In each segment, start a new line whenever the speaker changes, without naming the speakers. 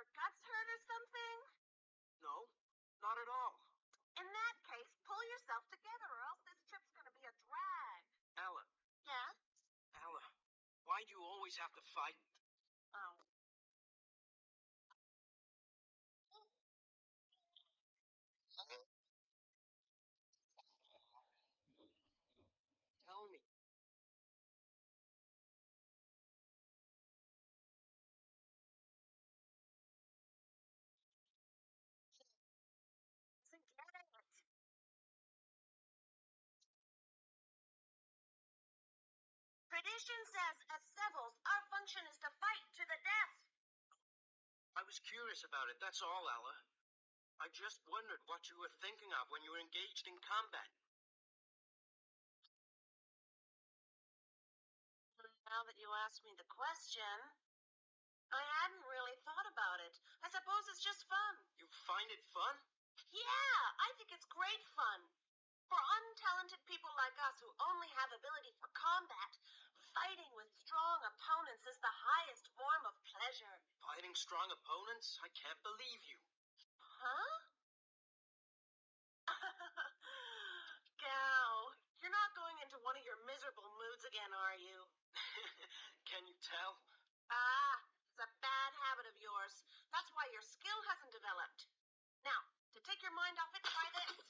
your guts hurt or something?
No, not at all.
In that case, pull yourself together or else this trip's going to be a drag.
Ella,
Yeah?
Ella, why do you always have to fight?
Oh.
Tell me.
Doesn't get it. Tradition says, as Sevils, our function is to fight to the death.
I was curious about it, that's all, Ella. I just wondered what you were thinking of when you were engaged in combat.
Now that you asked me the question, I hadn't really thought about it. I suppose it's just fun.
You find it fun?
Yeah, I think it's great fun. For untalented people like us who only have ability for combat, fighting with strong opponents is the highest form of pleasure.
Fighting strong opponents? I can't believe you.
Huh? Gal, you're not going into one of your miserable moods again, are you?
Can you tell?
Ah, it's a bad habit of yours. That's why your skill hasn't developed. Now, to take your mind off it, try this.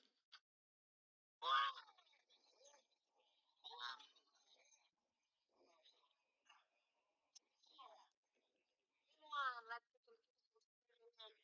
Come on, let's get some peaceful.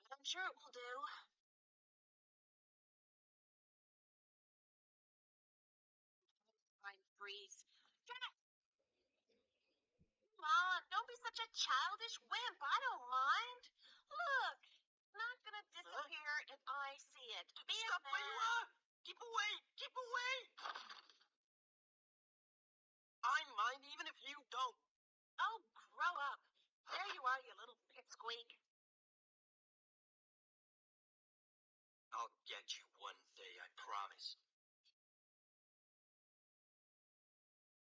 I'm sure it will do. Fine, freeze. Come on, don't be such a childish wimp. I don't mind. Look, not gonna disappear if I see it. Be a
Stop where you
man.
are! Keep away! Keep away! I mind even if you don't.
Oh, grow up. There you are, you little pipsqueak.
I'll get you one day, I promise.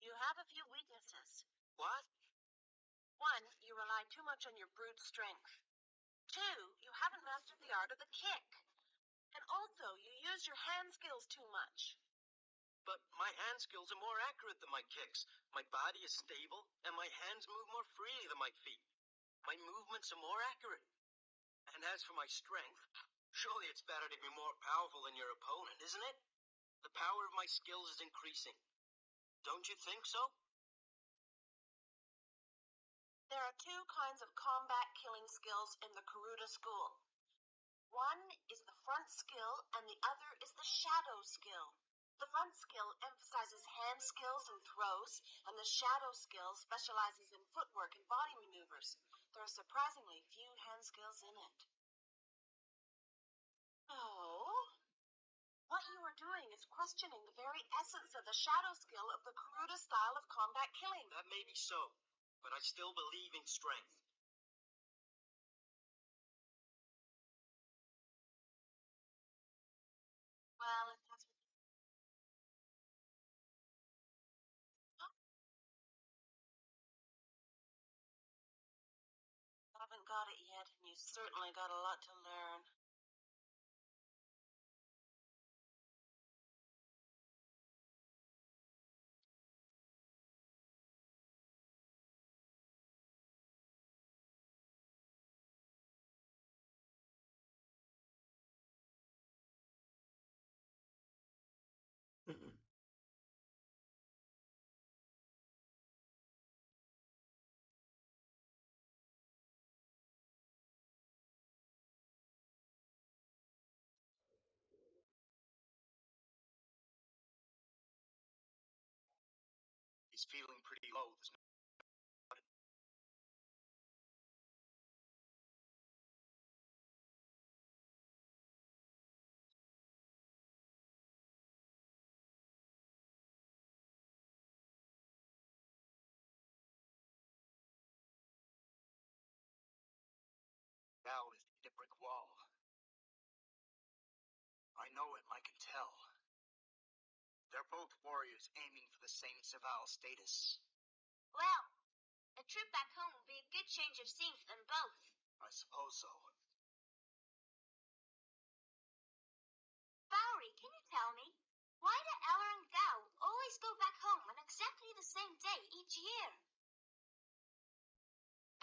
You have a few weaknesses.
What?
One, you rely too much on your brute strength. Two, you haven't mastered the art of the kick. And also, you use your hand skills too much.
But my hand skills are more accurate than my kicks. My body is stable, and my hands move more freely than my feet. My movements are more accurate. And as for my strength, surely it's better to be more powerful than your opponent, isn't it? The power of my skills is increasing. Don't you think so?
There are two kinds of combat killing skills in the Karuta school. One is the front skill and the other is the shadow skill. The front skill emphasizes hand skills and throws, and the shadow skill specializes in footwork and body maneuvers. There are surprisingly few hand skills in it. What you are doing is questioning the very essence of the shadow skill of the Karuta style of combat killing.
That may be so, but I still believe in strength.
Well, if that's what you haven't got it yet, and you certainly got a lot to learn.
He's feeling pretty low this morning. Now is the brick wall. I know him, I can tell. They're both warriors aiming for the same Saval status.
Well, a trip back home will be a good change of scene for them both.
I suppose so.
Valerie, can you tell me, why do Ella and Gao always go back home on exactly the same day each year?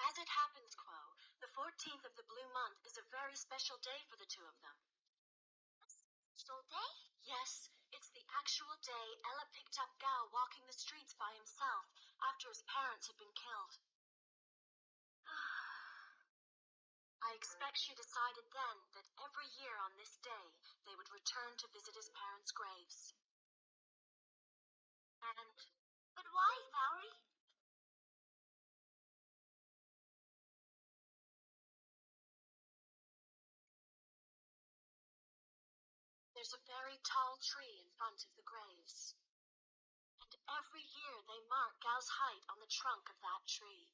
As it happens, Quo, the 14th of the Blue Month is a very special day for the two of them.
Special day?
Yes, it's the actual day Ella picked up Gao walking the streets by himself after his parents had been killed. I expect she decided then that every year on this day they would return to visit his parents' graves. And
But why, Valerie?
there's a very tall tree in front of the graves. And every year they mark Gao's height on the trunk of that tree,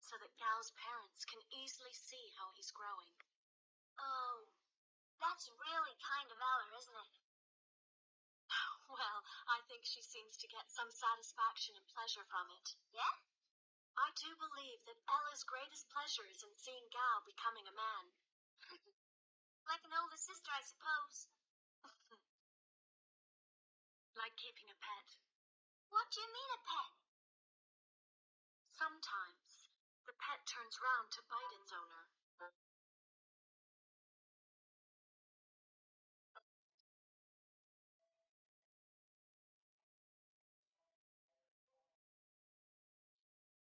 so that Gao's parents can easily see how he's growing.
Oh, that's really kind of Ella, isn't it?
Well, I think she seems to get some satisfaction and pleasure from it.
Yeah?
I do believe that Ella's greatest pleasure is in seeing Gao becoming a man.
Like an older sister, I suppose.
Like keeping a pet.
What do you mean a pet?
Sometimes the pet turns round to bite its owner.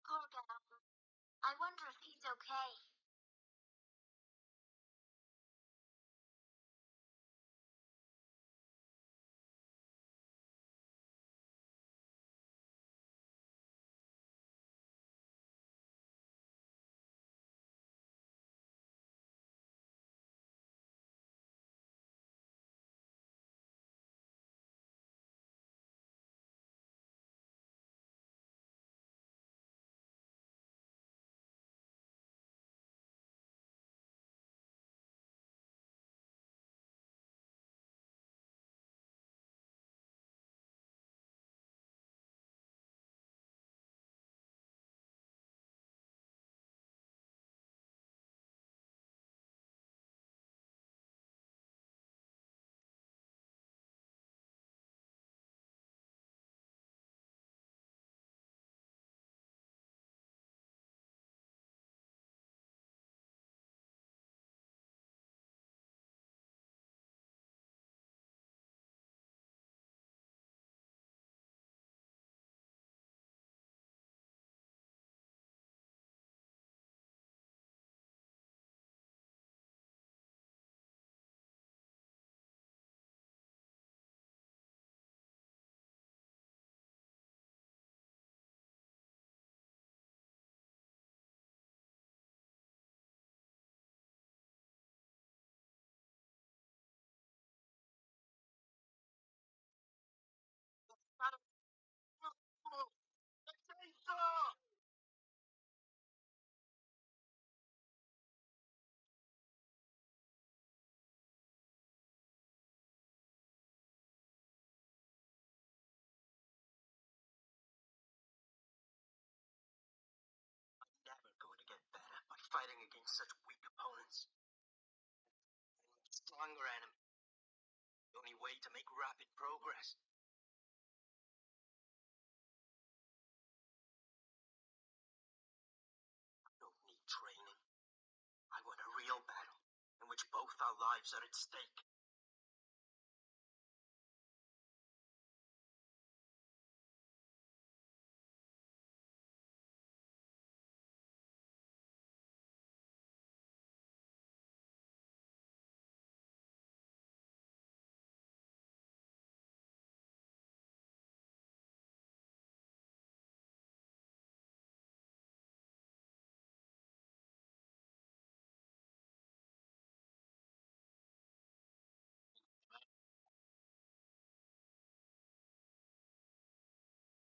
Poor Gao. I wonder if he's okay.
fighting against such weak opponents. Stronger enemy. The only way to make rapid progress. I don't need training. I want a real battle in which both our lives are at stake.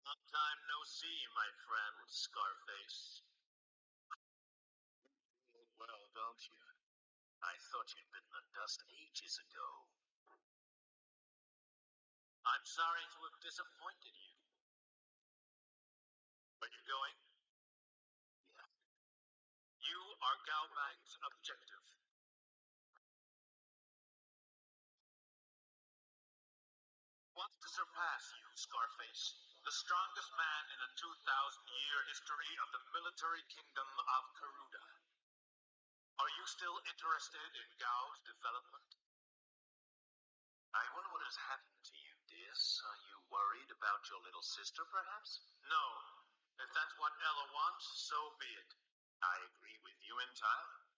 Long time no see, my friend, Scarface. Well, don't you? I thought you'd been in the dust ages ago. I'm sorry to have disappointed you. Where you going? Yeah. You are Galbang's objective. Wants to surpass you, Scarface. The strongest man in the 2,000-year history of the military kingdom of Karuda. Are you still interested in Gao's development? I wonder what has happened to you, Dis. Are you worried about your little sister, perhaps? No. If that's what Ella wants, so be it. I agree with you entirely.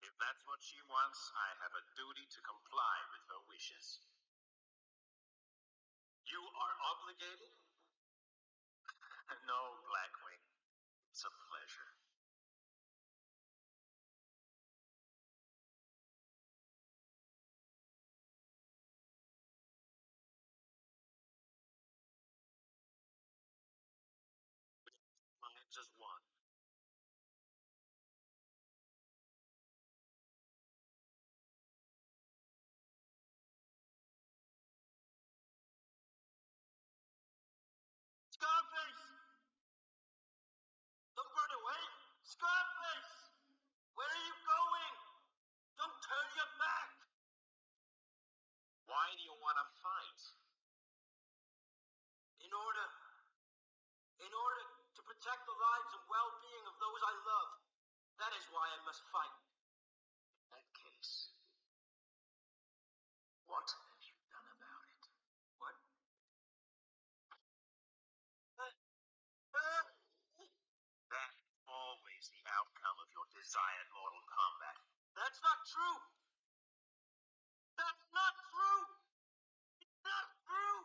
If that's what she wants, I have a duty to comply with her wishes. You are obligated? No, Blackwing. It's a pleasure. Mine's just one.
Scarface! Don't run away! Scarface! Where are you going? Don't turn your back!
Why do you want to fight?
In order to protect the lives and well-being of those I love. That is why I must fight.
In that case, what have you done about it?
What?
That's always the outcome of your desired Mortal Kombat.
That's not true! That's not true! It's not true!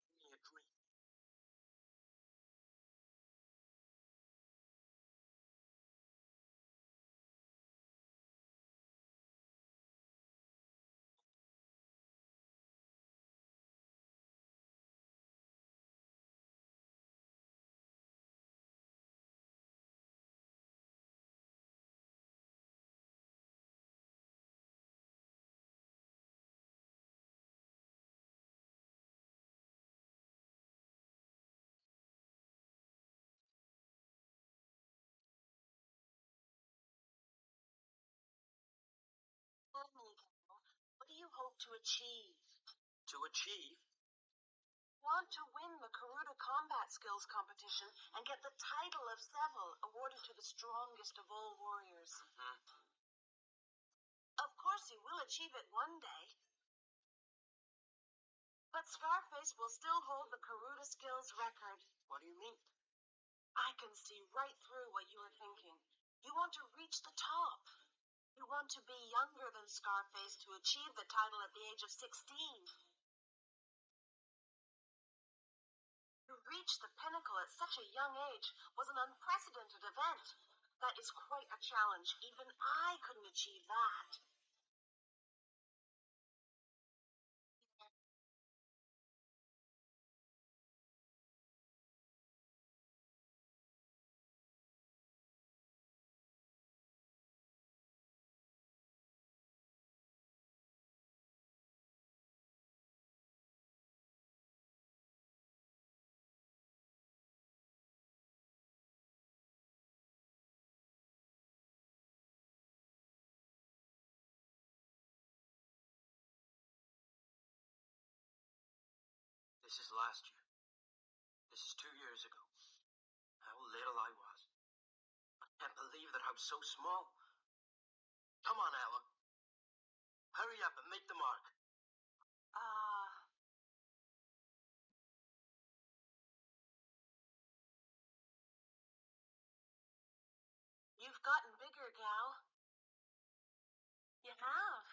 Give me a drink. Tell me, Cal, what do you hope to achieve? To achieve? Want to win the Karuda Combat Skills competition and get the title of Seville awarded to the strongest of all warriors. Of course you will achieve it one day. But Scarface will still hold the Karuda Skills record. What do you mean? I can see right through what you are thinking. You want to reach the top. You want to be younger than Scarface to achieve the title at the age of 16. To reach the pinnacle at such a young age was an unprecedented event. That is quite a challenge. Even I couldn't achieve that. This is last year. This is 2 years ago. How little I was. I can't believe that I was so small. Come on, Ella. Hurry up and make the mark.
You've gotten bigger, gal. You have.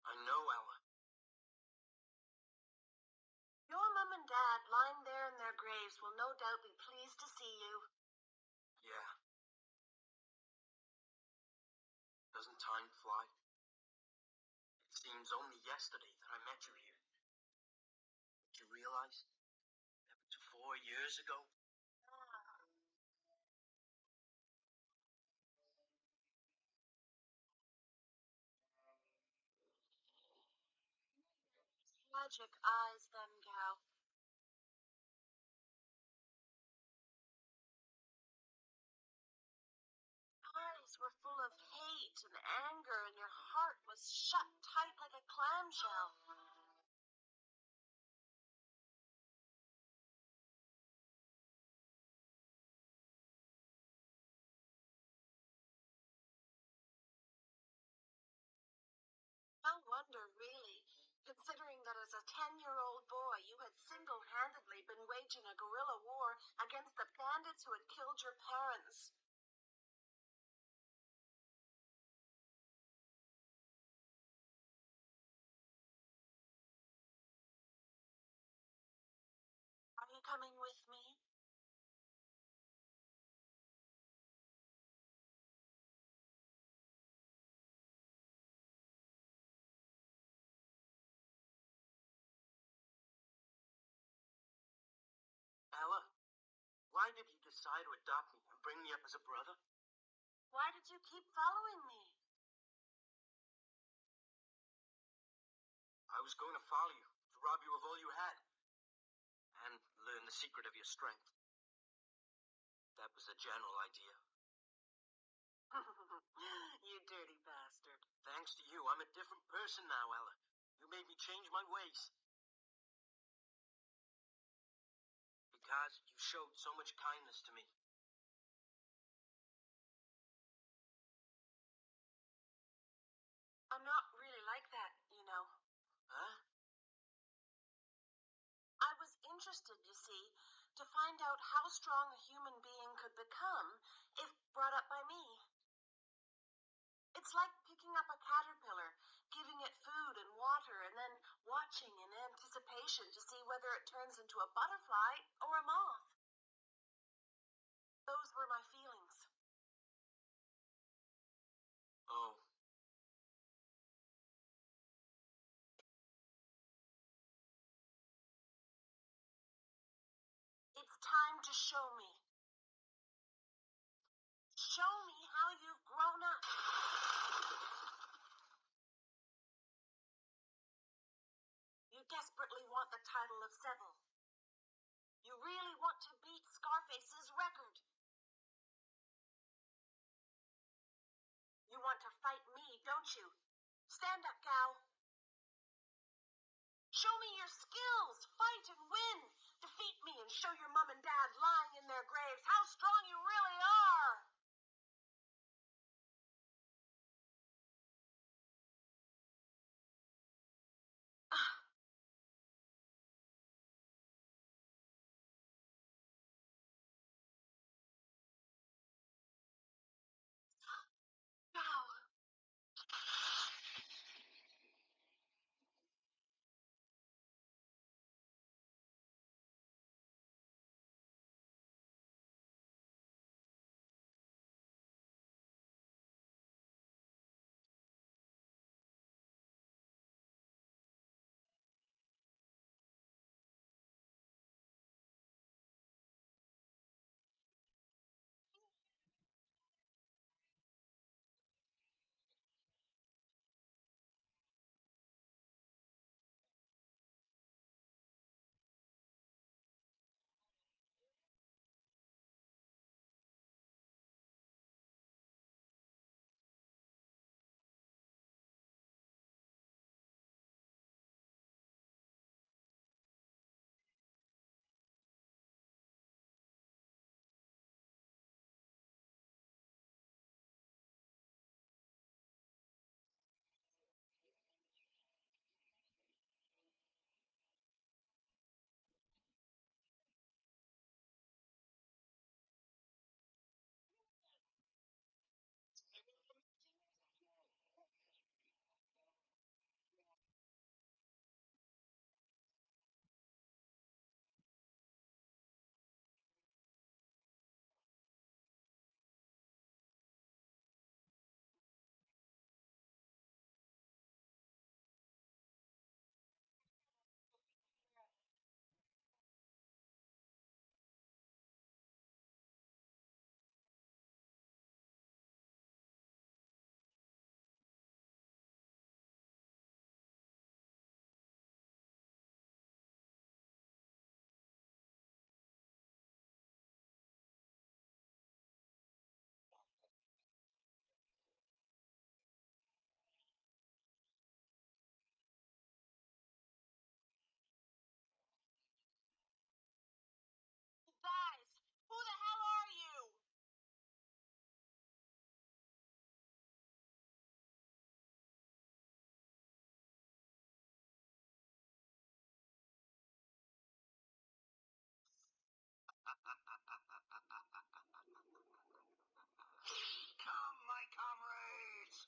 I know, Ella.
Your mum and dad lying there in their graves will no doubt be pleased to see you.
Yeah. Doesn't time fly? It seems only yesterday that I met you here. Did you realize? That was 4 years ago.
Tragic eyes, them, gal. Eyes were full of hate and anger, and your heart was shut tight like a clamshell. No wonder, really, considering that as a 10-year-old boy you had single-handedly been waging a guerrilla war against the bandits who had killed your parents. Are you coming with me?
Ella, why did you decide to adopt me and bring me up as a brother?
Why did you keep following me?
I was going to follow you, to rob you of all you had, and learn the secret of your strength. That was the general idea.
You dirty bastard.
Thanks to you, I'm a different person now, Ella. You made me change my ways. Because you showed so much kindness to me.
I'm not really like that, you know.
Huh?
I was interested, you see, to find out how strong a human being could become if brought up by me. It's like picking up a caterpillar, giving it food and water, and then watching in anticipation to see whether it turns into a butterfly or a moth. Those were my feelings.
Oh.
It's time to show me. Show me how you've grown up. You desperately want the title of Seville. You really want to beat Scarface's record. You want to fight me, don't you? Stand up, gal. Show me your skills. Fight and win. Defeat me and show your mom and dad lying in their graves how strong you really are. Gal.
Come, my comrades!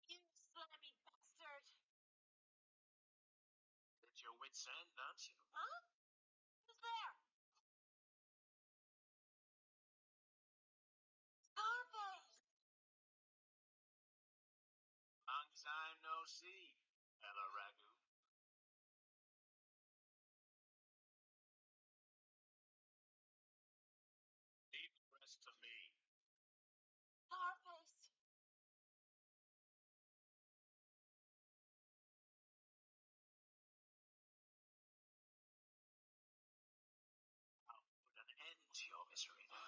You slabby bastard!
It's your wit's end, aren't you?
Huh? Who's there? Scarface!
Long time no see, Ella Ragu. Leave the rest to me.
Scarface!
I'll put an end to your misery now.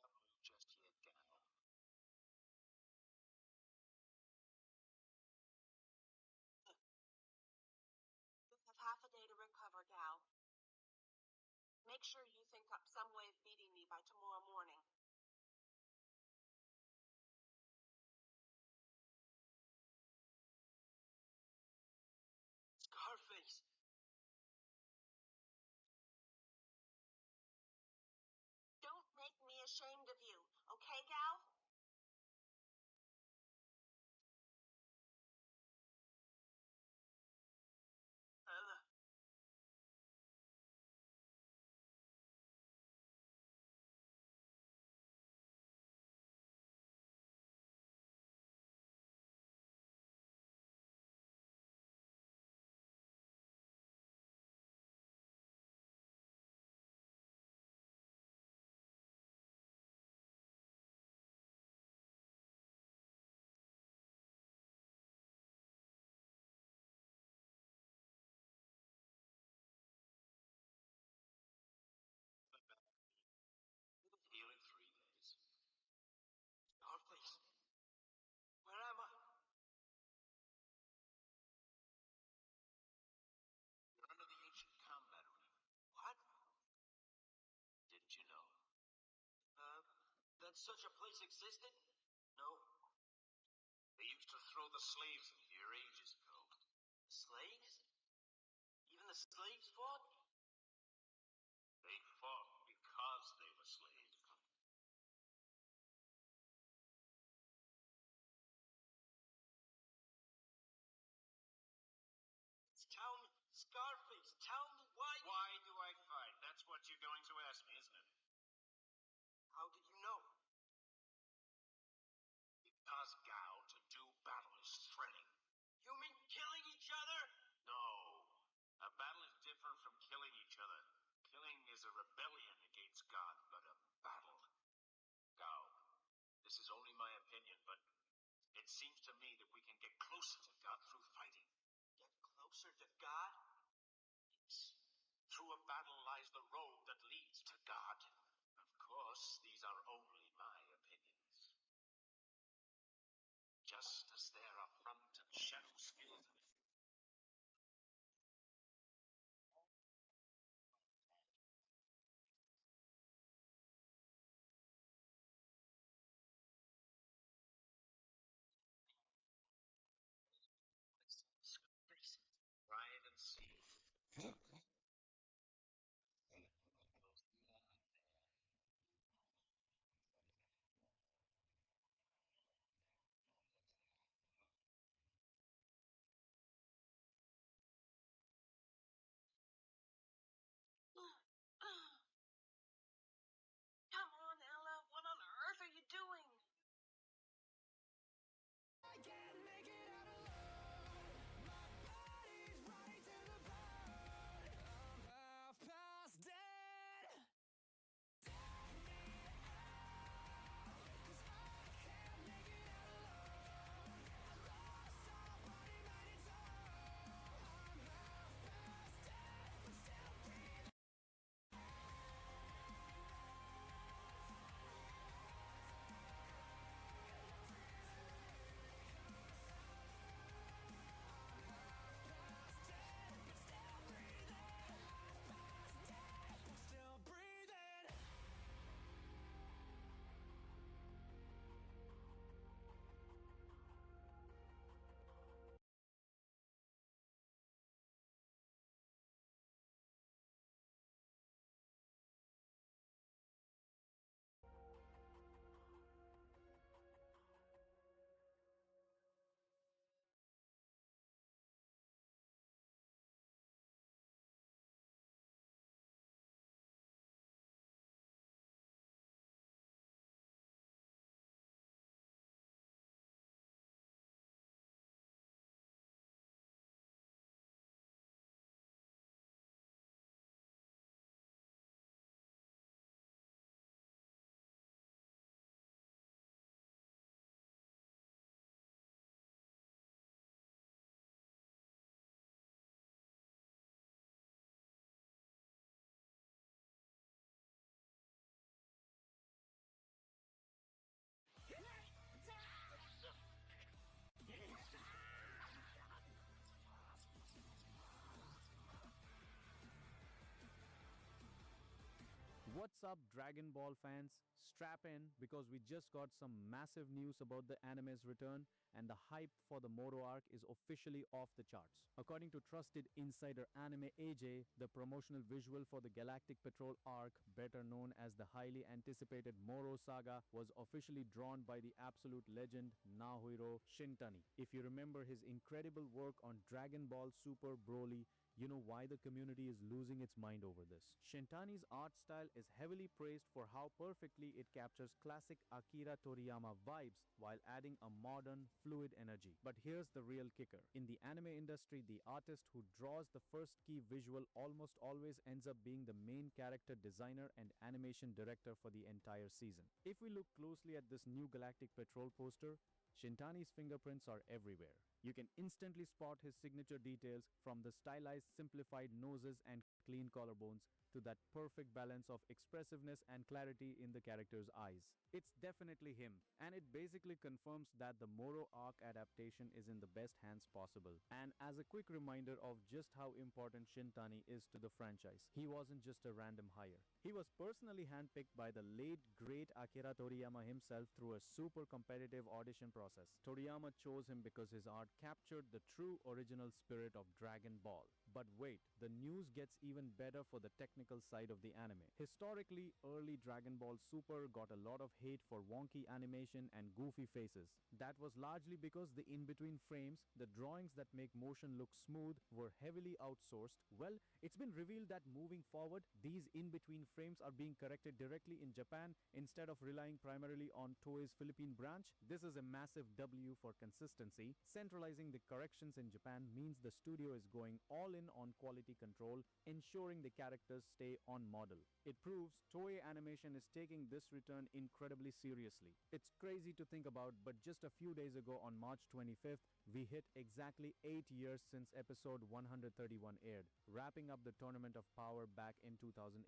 Not move just yet, gal.
You have half a day to recover, gal. Make sure you think up some way of beating me by tomorrow morning. ashamed of you. Okay, Gao?
Ella.
Heal in 3 days.
Scarface. Where am I?
You're under the ancient combat ring.
What?
Didn't you know?
That such a place existed? No.
They used to throw the slaves in here ages ago.
Slaves? Even the slaves fought?
They fought because they were slaves.
Tell me, Scarface, tell me why.
Why do I fight? That's what you're going to ask me, isn't it?
How did you know?
Because Gao to do battle is threatening.
You mean killing each other?
No. A battle is different from killing each other. Killing is a rebellion against God, but a battle. Gao, this is only my opinion, but it seems to me that we can get closer to God through fighting.
Get closer to God?
Through a battle lies the road that leads to God. Of course, these are only my opinions. Just as there are front and shadow skills.
Scarface.
Try it and see.
What's up, Dragon Ball fans? Strap in because we just got some massive news about the anime's return, and the hype for the Moro arc is officially off the charts. According to trusted insider Anime AJ, the promotional visual for the Galactic Patrol arc, better known as the highly anticipated Moro saga, was officially drawn by the absolute legend Naohiro Shintani. If you remember his incredible work on Dragon Ball Super Broly, you know why the community is losing its mind over this. Shintani's art style is heavily praised for how perfectly it captures classic Akira Toriyama vibes while adding a modern, fluid energy. But here's the real kicker. In the anime industry, the artist who draws the first key visual almost always ends up being the main character designer and animation director for the entire season. If we look closely at this new Galactic Patrol poster, Shintani's fingerprints are everywhere. You can instantly spot his signature details, from the stylized, simplified noses and clean collarbones to that perfect balance of expressiveness and clarity in the character's eyes. It's definitely him, and it basically confirms that the Moro arc adaptation is in the best hands possible. And as a quick reminder of just how important Shintani is to the franchise, he wasn't just a random hire. He was personally handpicked by the late great Akira Toriyama himself through a super competitive audition process. Toriyama chose him because his art captured the true original spirit of Dragon Ball. But wait, the news gets even better for the technical side of the anime. Historically, early Dragon Ball Super got a lot of hate for wonky animation and goofy faces. That was largely because the in-between frames, the drawings that make motion look smooth, were heavily outsourced. Well, it's been revealed that moving forward, these in-between frames are being corrected directly in Japan instead of relying primarily on Toei's Philippine branch. This is a massive W for consistency. Centralizing the corrections in Japan means the studio is going all in on quality control, ensuring the characters stay on model. It proves Toei Animation is taking this return incredibly seriously. It's crazy to think about, but just a few days ago on March 25th, we hit exactly 8 years since episode 131 aired, wrapping up the Tournament of Power back in 2018.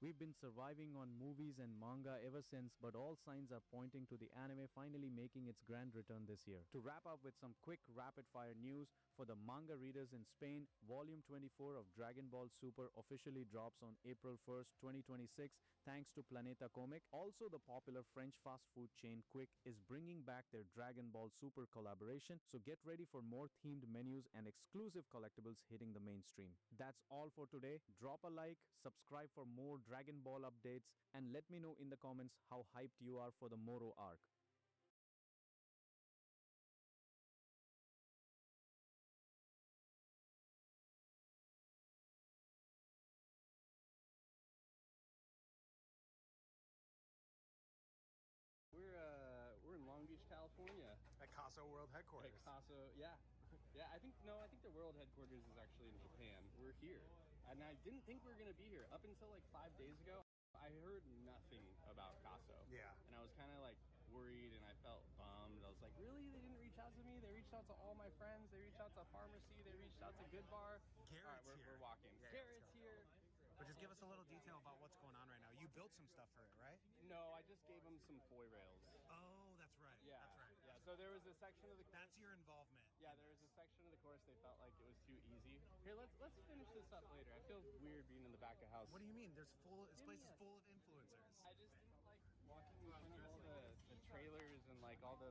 We've been surviving on movies and manga ever since, but all signs are pointing to the anime finally making its grand return this year. To wrap up with some quick rapid-fire news, for the manga readers in Spain, Volume 24 of Dragon Ball Super officially drops on April 1st, 2026, thanks to Planeta Comic. Also, the popular French fast food chain Quick is bringing back their Dragon Ball Super collaboration, so get ready for more themed menus and exclusive collectibles hitting the mainstream. That's all for today. Drop a like, subscribe for more Dragon Ball updates, and let me know in the comments how hyped you are for the Moro arc.
We're in Long Beach, California.
At Casa World Headquarters.
At Casa, yeah. Yeah, I think the world headquarters is actually in Japan. We're here. And I didn't think we were gonna be here. Up until like 5 days ago, I heard nothing about Caso.
Yeah.
And I was kinda like worried and I felt bummed. I was like, really? They didn't reach out to me? They reached out to all my friends, they reached out to Pharmacy, they reached out to Good Bar.
Garrett's
All right,
here.
we're walking.
Yeah,
Garrett's here.
But just give us a little detail about what's going on right now. You built some stuff for it, right?
No, I just gave them some foy rails.
Oh, that's right.
Yeah,
That's right.
yeah. So there was a section of the
That's your involvement.
Yeah, there was a section of the course they felt like it was too easy. Here, let's finish this up later. I feel weird being in the back of house.
What do you mean? This place is full of influencers.
I just didn't like walking in front of all the trailers and like all the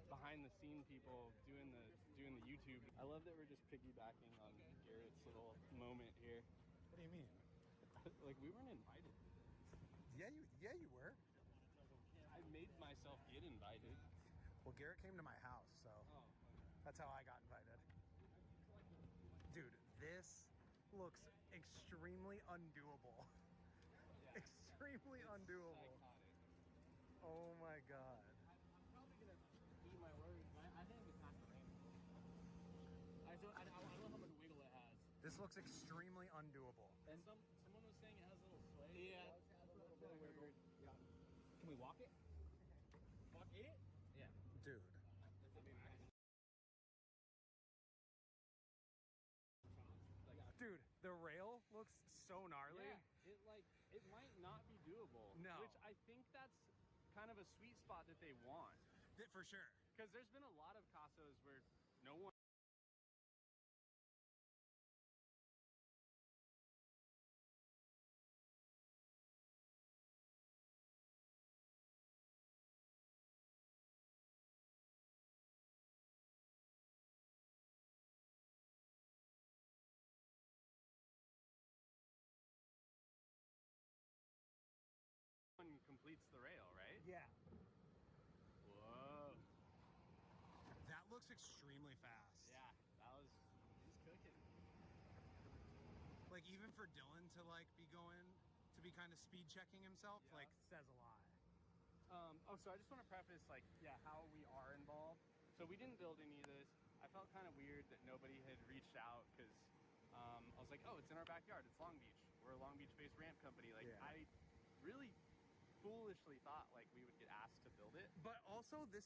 behind the scene people doing the YouTube. I love that we're just piggybacking on Garrett's little moment here.
What do you mean?
Like we weren't invited.
Yeah, you were.
I made myself get invited.
Well, Garrett came to my house, so
Oh,
that's how I got invited. Dude, this looks extremely undoable.
yeah.
Extremely
It's
undoable.
psychotic.
Oh my god.
Probably gonna eat my words. I think it's not the rain. I don't know how much wiggle it has.
This looks extremely undoable.
And someone was saying it has a little sway.
Yeah.
A little bit of wiggle.
Yeah. Can we walk it? Walk it? Yeah.
Dude. Dude, the rail looks so gnarly.
Yeah, it might not be doable.
No.
Which I think that's kind of a sweet spot that they want.
For sure.
Because there's been a lot of Casos where no one
looks extremely fast.
Yeah, he's cooking.
Like even for Dylan to like be kind of speed checking himself,
Yeah.
like says a lot.
So I just want to preface, like, yeah, how we are involved. So we didn't build any of this. I felt kind of weird that nobody had reached out because I was like, oh, it's in our backyard. It's Long Beach. We're a Long Beach-based ramp company. Like,
Yeah.
I really foolishly thought like we would get asked to build it.
But also, these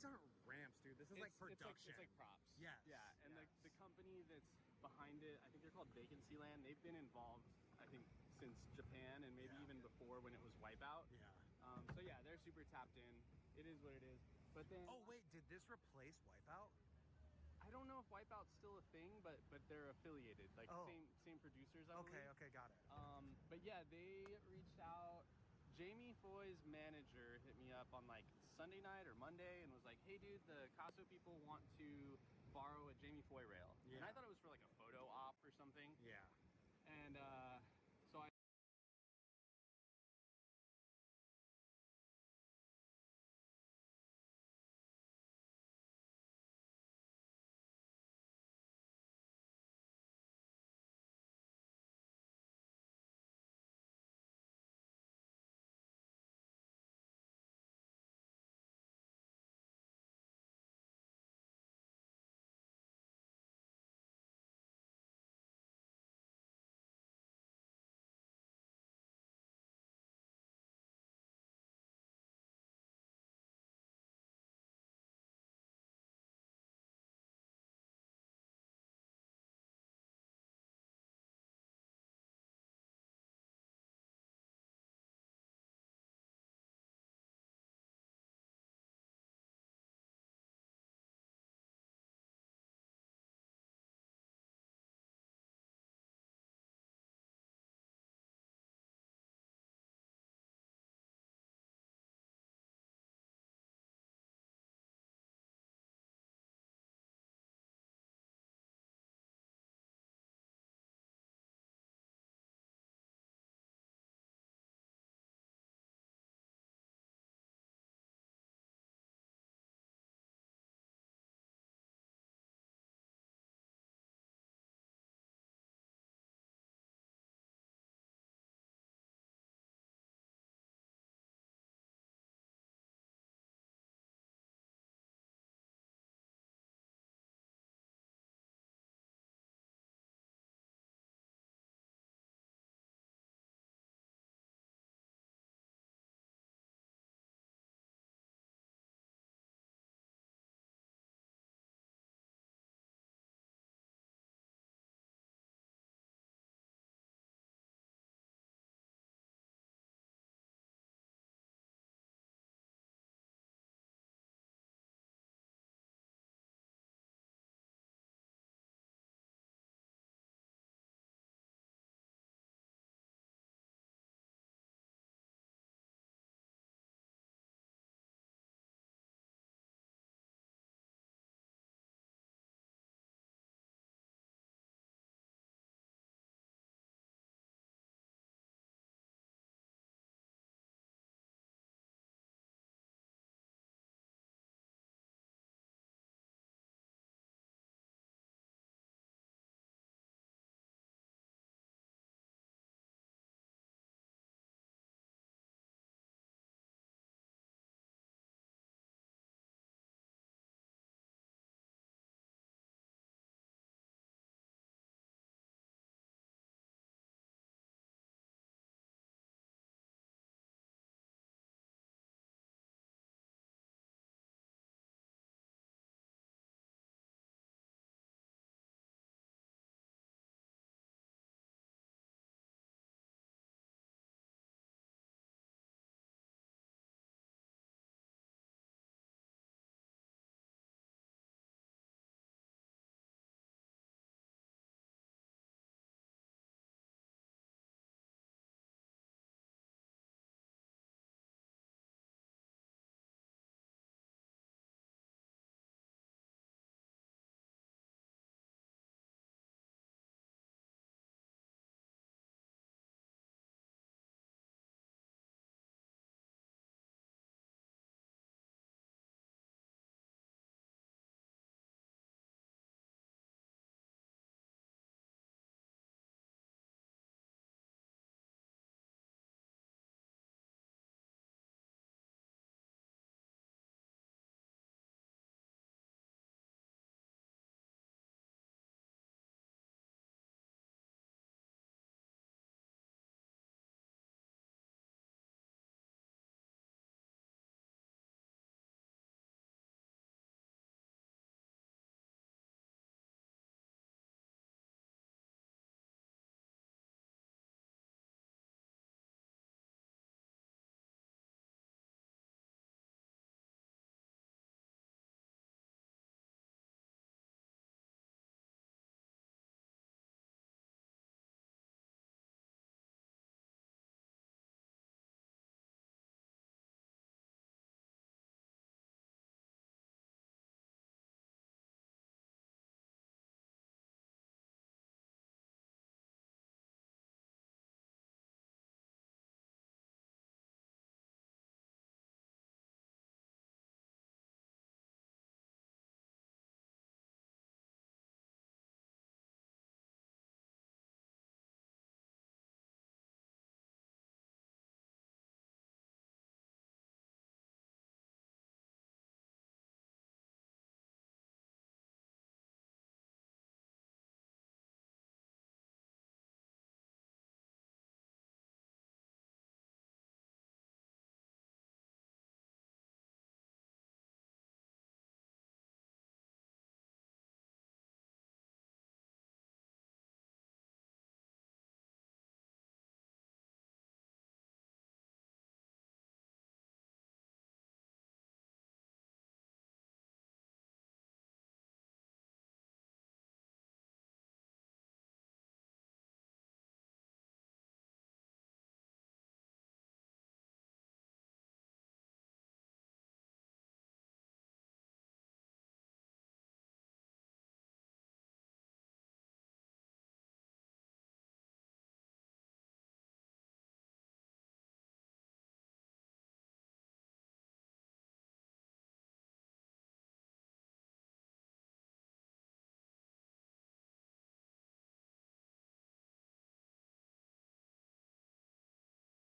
aren't ramps, dude. This is like production.
It's like props.
Yes,
Yeah, and
yes.
the company that's behind it, I think they're called Vacancy Land. They've been involved, I think, since Japan and maybe
Yeah.
even before when it was Wipeout.
Yeah.
So yeah, they're super tapped in. It is what it is. But then,
Oh wait, did this replace Wipeout?
I don't know if Wipeout's still a thing, but they're affiliated, like
Oh.
same producers. I believe.
Okay, got it.
But yeah, they reached out. Jamie Foy's manager hit me up on like Sunday night or Monday and was like, hey dude, the Caso people want to borrow a Jamie Foy rail. And I
Yeah.
thought it was for like a photo op or something.
Yeah.
And